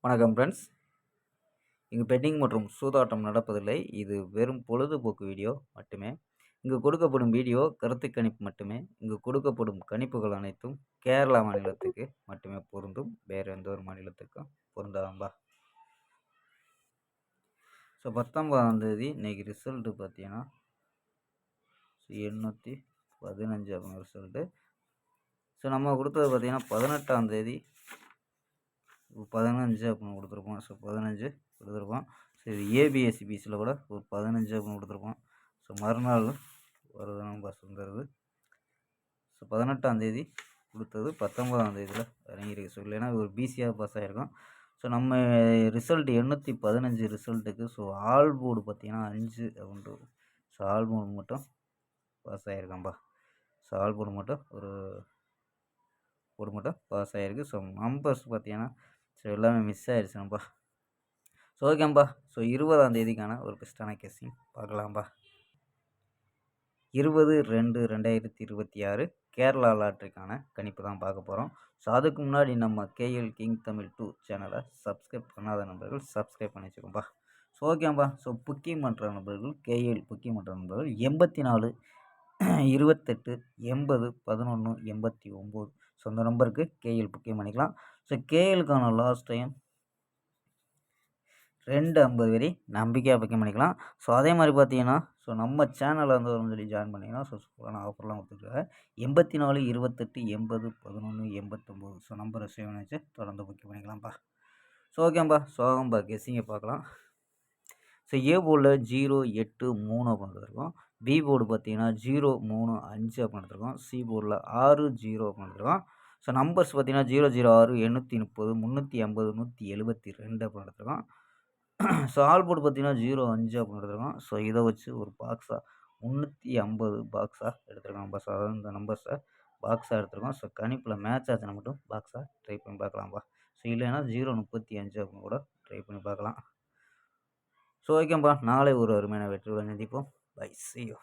வணக்கம் ஃப்ரெண்ட்ஸ். இங்கு பெட்டிங் மற்றும் சூதாட்டம் நடப்பதில்லை. இது வெறும் பொழுதுபோக்கு வீடியோ மட்டுமே. இங்கு கொடுக்கப்படும் வீடியோ கருத்து கணிப்பு மட்டுமே. இங்கு கொடுக்கப்படும் கணிப்புகள் அனைத்தும் கேரளா மாநிலத்துக்கு மட்டுமே பொருந்தும். வேறு எந்த ஒரு மாநிலத்துக்கும் பொருந்தாதம்பா. ஸோ 19ஆம் தேதி இன்னைக்கு ரிசல்ட்டு பார்த்தீங்கன்னா 815 அப்படின்னு ரிசல்ட்டு. ஸோ நம்ம கொடுத்தது பார்த்தீங்கன்னா 18ஆம் தேதி 15 அப்படின்னு கொடுத்துருப்போம். ஸோ 15 கொடுத்துருப்போம். ஸோ இது ஏபிஎஸ்சிபிசியில் கூட ஒரு 15 அப்படின்னு கொடுத்துருப்போம். ஸோ மறுநாள் வருது நம்ம வந்துடுது. ஸோ 18ஆம் தேதி கொடுத்தது 19ஆம் தேதியில் இறங்கியிருக்கு. ஸோ இல்லைன்னா ஒரு பிசியாக பாஸ் ஆகிருக்கும். ஸோ நம்ம ரிசல்ட் 815 ரிசல்ட்டுக்கு ஸோ ஆல் போர்டு பார்த்தீங்கன்னா 5 அப்படின்ட்டு. ஸோ ஆல் போர்டு மட்டும் பாஸ் ஆகிருக்காம்பா. ஸோ ஆல் போர்டு மட்டும் பாஸ் ஆகிருக்கு. ஸோ நம்பர்ஸ் பார்த்தீங்கன்னா ஸோ எல்லாமே மிஸ் ஆகிடுச்சுனப்பா. ஸோ ஓகேம்பா. ஸோ 20ஆம் தேதிக்கான ஒரு பெஸ்ட்டான கெஸ்ஸிங் பார்க்கலாம்பா. 20/2/2026 கேரளா லாட்ரிக்கான கணிப்பு தான் பார்க்க போகிறோம். ஸோ அதுக்கு முன்னாடி நம்ம கேஎல் கிங் தமிழ் 2 சேனலை சப்ஸ்கிரைப் பண்ணாத நண்பர்கள் சப்ஸ்கிரைப் பண்ணி வச்சுக்கோம்பா. ஸோ ஓகேம்பா. ஸோ புக்கிங் பண்ணுற நண்பர்கள் கேஎல் புக்கிங் பண்ணுற நண்பர்கள் 84 28 80 11 89 ஸோ அந்த நம்பருக்கு கேஎல் புக்கிங் பண்ணிக்கலாம். ஸோ கேஎலுக்கான லாஸ்ட் டைம் 250 வரை நம்பிக்கையாக புக்கிங் பண்ணிக்கலாம். ஸோ அதே மாதிரி பார்த்தீங்கன்னா ஸோ நம்ம சேனலில் வந்து சொல்லி ஜாயின் பண்ணிங்கன்னா ஸோ சூப்பரான ஆஃபர்லாம் கொடுத்துருக்காங்க. 84 28 80 11 89 ஸோ நம்பரை சேவ் பண்ணி வச்சு தொடர்ந்து புக்கிங் பண்ணிக்கலாம்ப்பா. ஸோ ஓகேம்பா. ஸோ ஆகும்பா கெஸ்ஸிங்கை பார்க்கலாம். ஸோ ஏ போர்டில் 083 அப்படின்னு எடுத்துருக்கோம். பி போர்டு பார்த்தீங்கன்னா 035 அப்படின்னு எடுத்துருக்கோம். சி போர்டில் 60 அப்படின்னு எடுத்துருக்கோம். ஸோ நம்பர்ஸ் பார்த்தீங்கன்னா 006 830 350 172 அப்படின்னு எடுத்துருக்கோம். ஸோ ஆல் போர்டு பார்த்தீங்கன்னா 05 அப்படின்னு எடுத்துருக்கோம். ஸோ இதை வச்சு ஒரு பாக்ஸாக 350 பாக்ஸாக எடுத்துருக்காங்கப்பா. ஸோ அதாவது இந்த நம்பர்ஸை பாக்ஸாக எடுத்துருக்கோம். ஸோ கணிப்பில் மேட்ச் ஆச்சுன்னா மட்டும் பாக்ஸாக ட்ரை பண்ணி பார்க்கலாம்ப்பா. ஸோ இல்லைன்னா 035 அப்படின்னு கூட ட்ரை பண்ணி பார்க்கலாம். ஸோ ஓகேம்பா. நாளை ஒரு அருமையான வெற்றியுடன் சந்திப்போம். பை. see you.